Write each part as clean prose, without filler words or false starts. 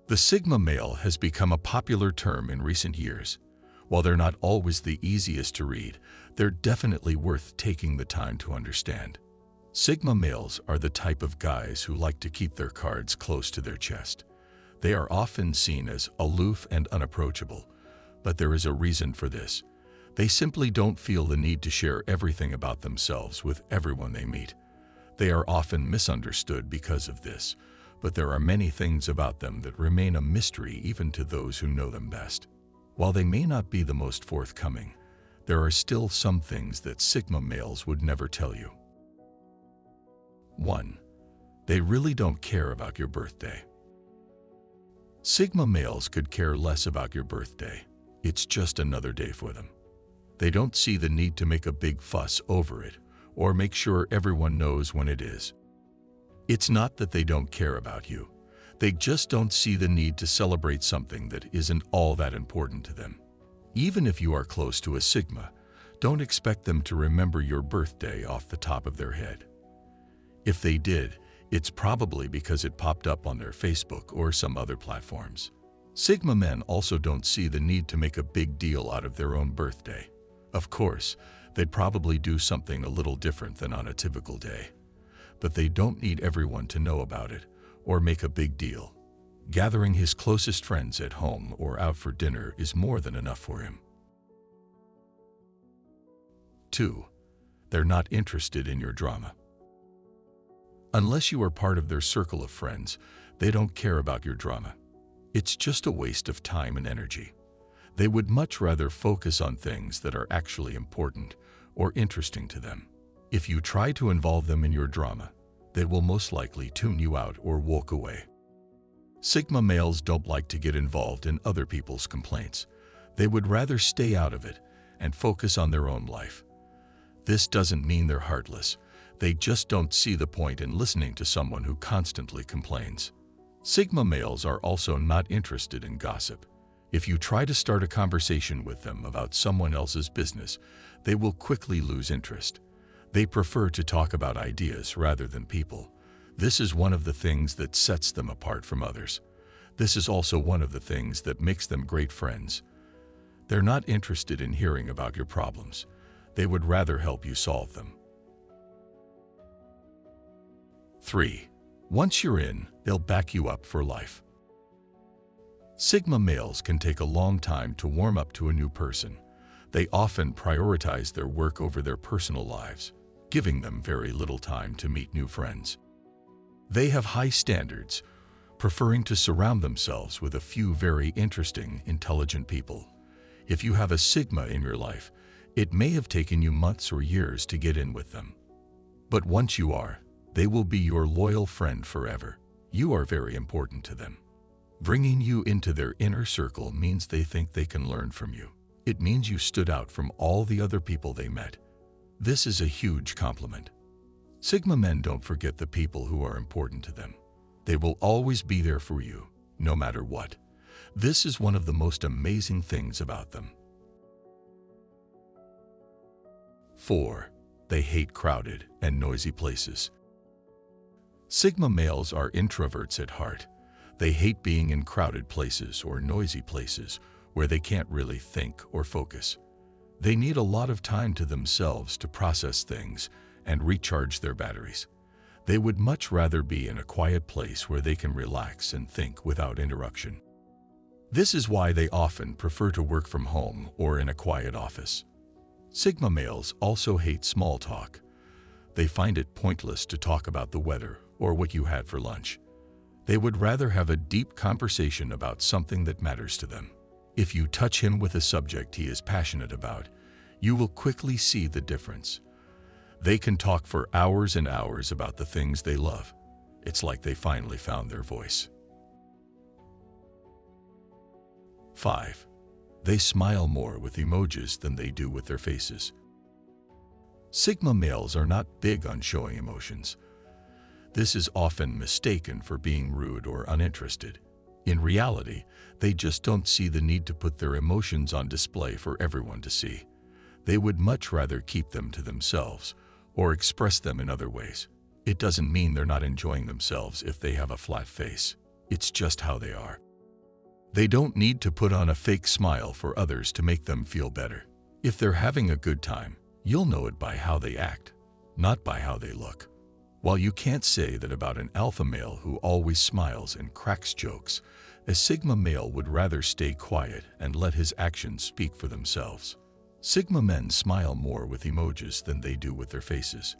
The Sigma male has become a popular term in recent years. While they're not always the easiest to read, they're definitely worth taking the time to understand. Sigma males are the type of guys who like to keep their cards close to their chest. They are often seen as aloof and unapproachable, but there is a reason for this. They simply don't feel the need to share everything about themselves with everyone they meet. They are often misunderstood because of this, but there are many things about them that remain a mystery even to those who know them best. While they may not be the most forthcoming, there are still some things that Sigma males would never tell you. 1. They really don't care about your birthday. Sigma males could care less about your birthday. It's just another day for them. They don't see the need to make a big fuss over it or make sure everyone knows when it is. It's not that they don't care about you. They just don't see the need to celebrate something that isn't all that important to them. Even if you are close to a Sigma, don't expect them to remember your birthday off the top of their head. If they did, it's probably because it popped up on their Facebook or some other platforms. Sigma men also don't see the need to make a big deal out of their own birthday. Of course, they'd probably do something a little different than on a typical day. But they don't need everyone to know about it or make a big deal. Gathering his closest friends at home or out for dinner is more than enough for him. 2. They're not interested in your drama. Unless you are part of their circle of friends, they don't care about your drama. It's just a waste of time and energy. They would much rather focus on things that are actually important or interesting to them. If you try to involve them in your drama, they will most likely tune you out or walk away. Sigma males don't like to get involved in other people's complaints. They would rather stay out of it and focus on their own life. This doesn't mean they're heartless. They just don't see the point in listening to someone who constantly complains. Sigma males are also not interested in gossip. If you try to start a conversation with them about someone else's business, they will quickly lose interest. They prefer to talk about ideas rather than people. This is one of the things that sets them apart from others. This is also one of the things that makes them great friends. They're not interested in hearing about your problems. They would rather help you solve them. 3. Once you're in, they'll back you up for life. Sigma males can take a long time to warm up to a new person. They often prioritize their work over their personal lives, giving them very little time to meet new friends. They have high standards, preferring to surround themselves with a few very interesting, intelligent people. If you have a Sigma in your life, it may have taken you months or years to get in with them. But once you are, they will be your loyal friend forever. You are very important to them. Bringing you into their inner circle means they think they can learn from you. It means you stood out from all the other people they met. This is a huge compliment. Sigma men don't forget the people who are important to them. They will always be there for you, no matter what. This is one of the most amazing things about them. 4. They hate crowded and noisy places. Sigma males are introverts at heart. They hate being in crowded places or noisy places where they can't really think or focus. They need a lot of time to themselves to process things and recharge their batteries. They would much rather be in a quiet place where they can relax and think without interruption. This is why they often prefer to work from home or in a quiet office. Sigma males also hate small talk. They find it pointless to talk about the weather or what you had for lunch. They would rather have a deep conversation about something that matters to them. If you touch him with a subject he is passionate about, you will quickly see the difference. They can talk for hours and hours about the things they love. It's like they finally found their voice. 5. They smile more with emojis than they do with their faces. Sigma males are not big on showing emotions. This is often mistaken for being rude or uninterested. In reality, they just don't see the need to put their emotions on display for everyone to see. They would much rather keep them to themselves or express them in other ways. It doesn't mean they're not enjoying themselves if they have a flat face. It's just how they are. They don't need to put on a fake smile for others to make them feel better. If they're having a good time, you'll know it by how they act, not by how they look. While you can't say that about an alpha male who always smiles and cracks jokes, a sigma male would rather stay quiet and let his actions speak for themselves. Sigma men smile more with emojis than they do with their faces.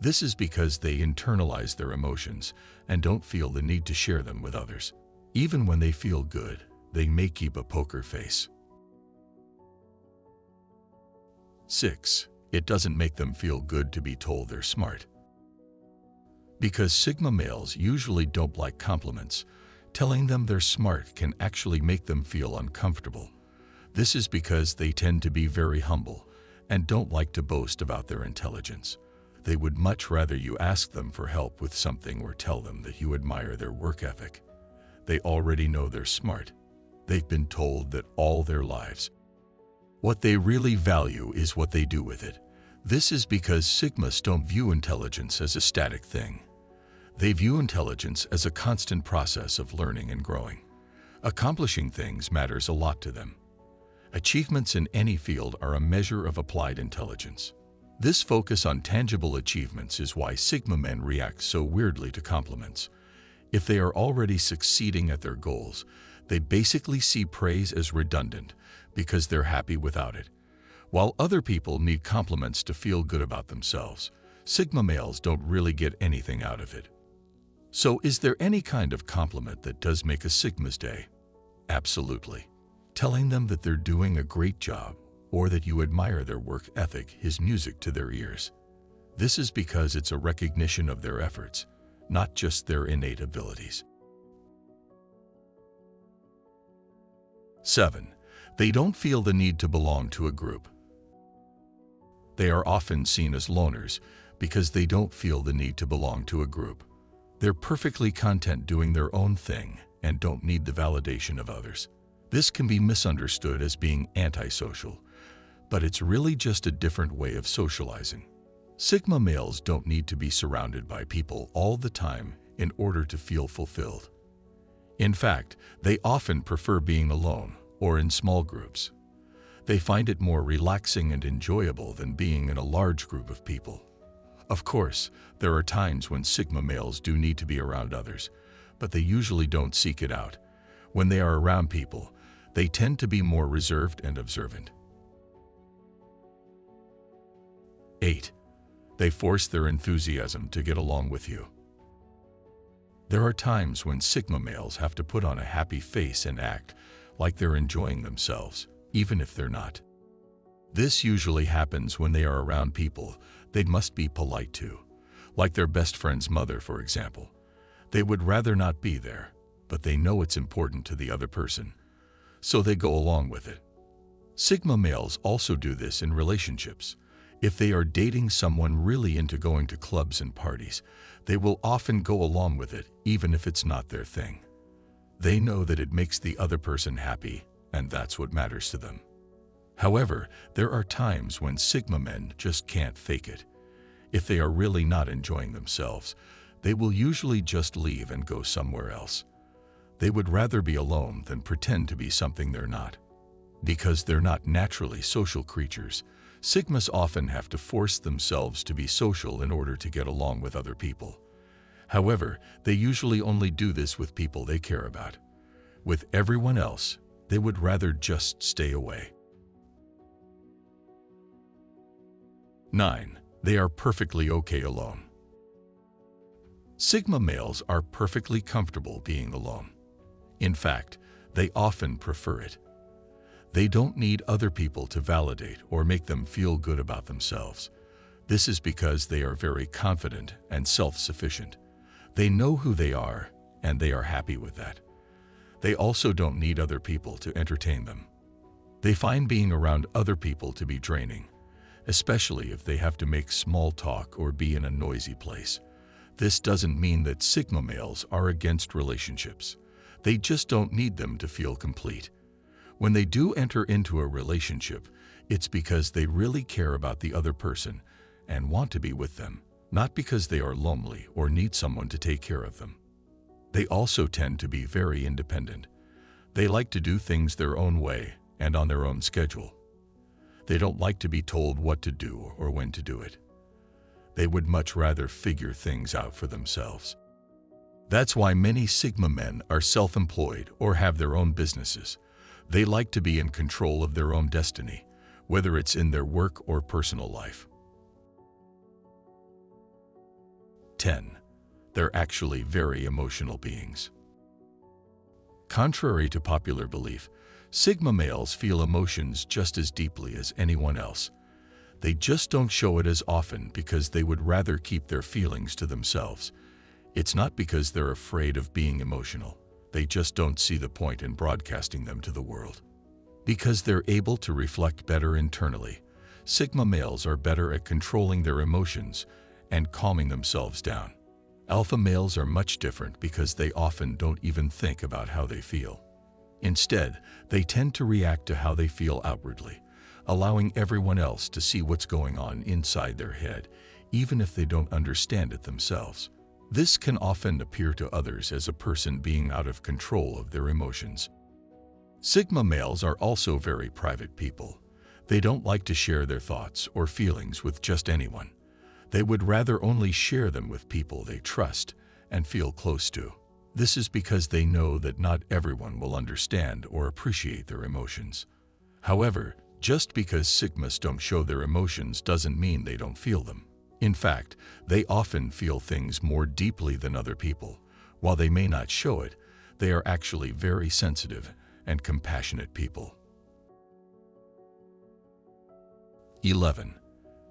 This is because they internalize their emotions and don't feel the need to share them with others. Even when they feel good, they may keep a poker face. 6. It doesn't make them feel good to be told they're smart. Because sigma males usually don't like compliments, telling them they're smart can actually make them feel uncomfortable. This is because they tend to be very humble and don't like to boast about their intelligence. They would much rather you ask them for help with something or tell them that you admire their work ethic. They already know they're smart. They've been told that all their lives. What they really value is what they do with it. This is because sigmas don't view intelligence as a static thing. They view intelligence as a constant process of learning and growing. Accomplishing things matters a lot to them. Achievements in any field are a measure of applied intelligence. This focus on tangible achievements is why sigma men react so weirdly to compliments. If they are already succeeding at their goals, they basically see praise as redundant because they're happy without it. While other people need compliments to feel good about themselves, sigma males don't really get anything out of it. So is there any kind of compliment that does make a sigma's day? Absolutely. Telling them that they're doing a great job or that you admire their work ethic is music to their ears. This is because it's a recognition of their efforts, not just their innate abilities. 7. They don't feel the need to belong to a group. They are often seen as loners because they don't feel the need to belong to a group. They're perfectly content doing their own thing and don't need the validation of others. This can be misunderstood as being antisocial, but it's really just a different way of socializing. Sigma males don't need to be surrounded by people all the time in order to feel fulfilled. In fact, they often prefer being alone or in small groups. They find it more relaxing and enjoyable than being in a large group of people. Of course, there are times when sigma males do need to be around others, but they usually don't seek it out. When they are around people, they tend to be more reserved and observant. 8. They force their enthusiasm to get along with you. There are times when sigma males have to put on a happy face and act like they're enjoying themselves, even if they're not. This usually happens when they are around people they must be polite to, like their best friend's mother, for example. They would rather not be there, but they know it's important to the other person, so they go along with it. Sigma males also do this in relationships. If they are dating someone really into going to clubs and parties, they will often go along with it, even if it's not their thing. They know that it makes the other person happy, and that's what matters to them. However, there are times when sigma men just can't fake it. If they are really not enjoying themselves, they will usually just leave and go somewhere else. They would rather be alone than pretend to be something they're not. Because they're not naturally social creatures, sigmas often have to force themselves to be social in order to get along with other people. However, they usually only do this with people they care about. With everyone else, they would rather just stay away. 9. They are perfectly okay alone. Sigma males are perfectly comfortable being alone. In fact, they often prefer it. They don't need other people to validate or make them feel good about themselves. This is because they are very confident and self-sufficient. They know who they are, and they are happy with that. They also don't need other people to entertain them. They find being around other people to be draining, especially if they have to make small talk or be in a noisy place. This doesn't mean that sigma males are against relationships. They just don't need them to feel complete. When they do enter into a relationship, it's because they really care about the other person and want to be with them, not because they are lonely or need someone to take care of them. They also tend to be very independent. They like to do things their own way and on their own schedule. They don't like to be told what to do or when to do it. They would much rather figure things out for themselves. That's why many Sigma men are self-employed or have their own businesses. They like to be in control of their own destiny, whether it's in their work or personal life. 10. They're actually very emotional beings. Contrary to popular belief, Sigma males feel emotions just as deeply as anyone else. They just don't show it as often because they would rather keep their feelings to themselves. It's not because they're afraid of being emotional. They just don't see the point in broadcasting them to the world. Because they're able to reflect better internally, Sigma males are better at controlling their emotions and calming themselves down. Alpha males are much different because they often don't even think about how they feel. Instead, they tend to react to how they feel outwardly, allowing everyone else to see what's going on inside their head, even if they don't understand it themselves. This can often appear to others as a person being out of control of their emotions. Sigma males are also very private people. They don't like to share their thoughts or feelings with just anyone. They would rather only share them with people they trust and feel close to. This is because they know that not everyone will understand or appreciate their emotions. However, just because Sigmas don't show their emotions doesn't mean they don't feel them. In fact, they often feel things more deeply than other people. While they may not show it, they are actually very sensitive and compassionate people. 11.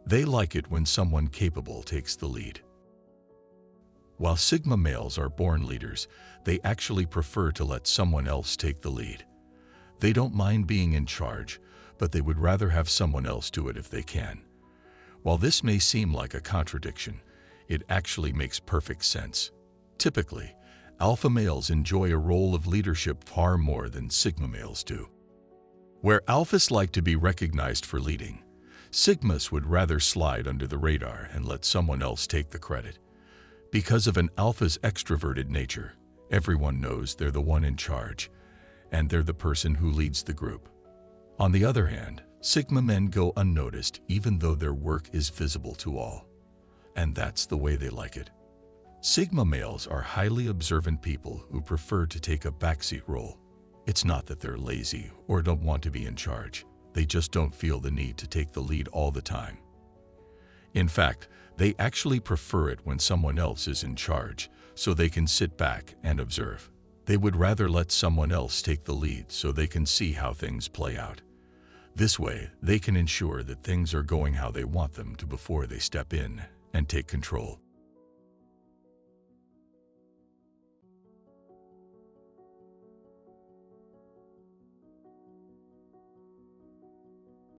They like it when someone capable takes the lead. While Sigma males are born leaders, they actually prefer to let someone else take the lead. They don't mind being in charge, but they would rather have someone else do it if they can. While this may seem like a contradiction, it actually makes perfect sense. Typically, alpha males enjoy a role of leadership far more than Sigma males do. Where alphas like to be recognized for leading, Sigmas would rather slide under the radar and let someone else take the credit. Because of an alpha's extroverted nature, everyone knows they're the one in charge, and they're the person who leads the group. On the other hand, Sigma men go unnoticed even though their work is visible to all. And that's the way they like it. Sigma males are highly observant people who prefer to take a backseat role. It's not that they're lazy or don't want to be in charge. They just don't feel the need to take the lead all the time. In fact, they actually prefer it when someone else is in charge, so they can sit back and observe. They would rather let someone else take the lead so they can see how things play out. This way, they can ensure that things are going how they want them to before they step in and take control.